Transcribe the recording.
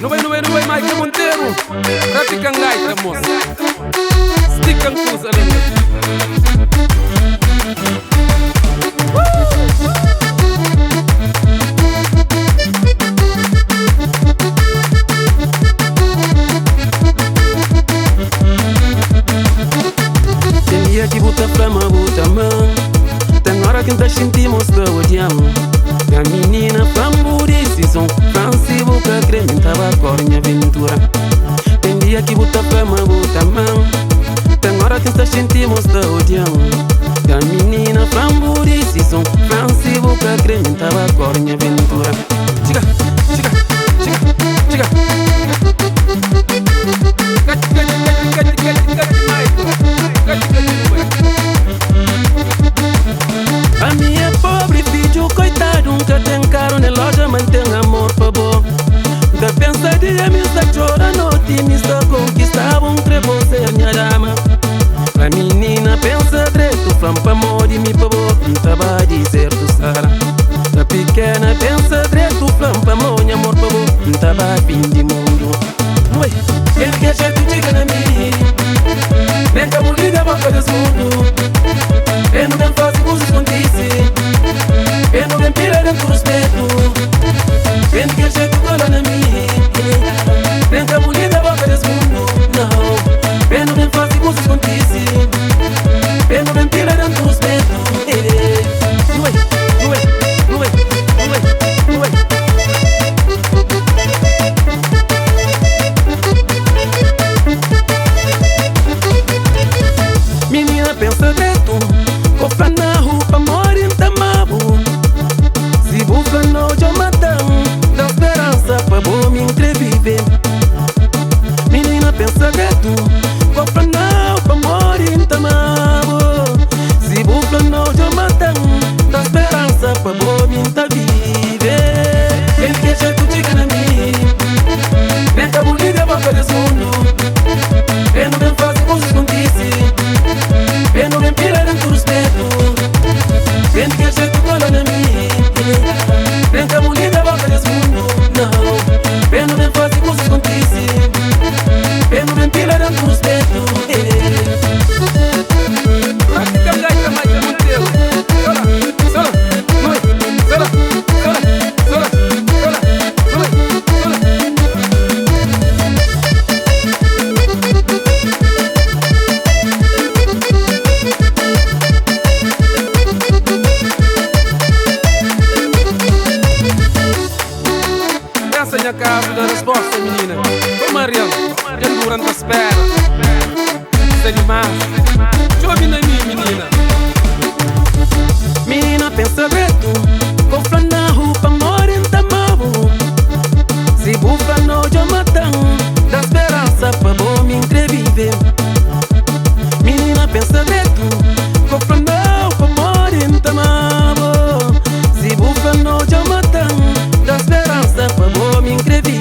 Não vai, Mike Monteiro. Pratica gaita, moça. Stick and cruise, Tem dia que bota flama, bota mão. Tem hora que nós sentimos que odiamos. E a menina flambo decisão Franci boca creme, tava cor minha aventura. Tem dia que bota flama, bota mão. Tem hora que nós sentimos que odiamos. E a menina flambo decisão Franci boca creme, tava cor minha aventura. Chica, chica, chica, chica. A minha pobre filho, coitado, nunca tem caro na loja, mantém amor pra bom. Nunca pensa dia, me está chorando, me está conquistando, um trevo ser minha dama. A menina pensa direito, flampa amor e me pavô, não tava a dizer do Sara. A pequena pensa direito, flampa amor e amor pavô, não tava a fim de mundo. Ué, ele quer jeito de na minha, nem que a mulher da boca desse mundo. Eu não tenho fácil com os escondices. Eu não tenho pira dentro do respeito. Eu não quero jeito cola na minha, nem que a mulher da boca desse mundo. Não, eu não tenho fácil com os escondices. Eu não tenho pira dentro do respeito. Menina pensa direito, cofra na roupa, mora em tamabo. Se bufla no eu matão, dá esperança pra bom me entreviver. Menina pensa direito, cofra na roupa, mora em tamabo. Se bufla no eu matão, dá esperança pra bom me entreviver. Ele quer jeito de na minha, nem que a mulher da boca desse mundo. Eu não tenho fácil com os escondices. Eu não venho pira dentro do respeito. Eu não quero jeito cola na minha, nem que a mulher da boca desse mundo. Não, eu não venho fazer com os escondices. Eu não venho pira dentro do respeito. Pratica gaita, Mike Monteiro. Sola, sola, sola, sola, sola, sola, sola, sola, sola. Essa é a minha casa da resposta, menina. Ô Mariana, já durante a espera. Sei demais. Chove na minha, menina. Menina pensa direito, cofra na roupa, mora em tamabo. Se bufa no eu matão, dá esperança pra bom me entreviver. Menina pensa direito, cofra na roupa, mora em tamabo. Se bufa no eu matão, dá esperança pra bom me entreviver.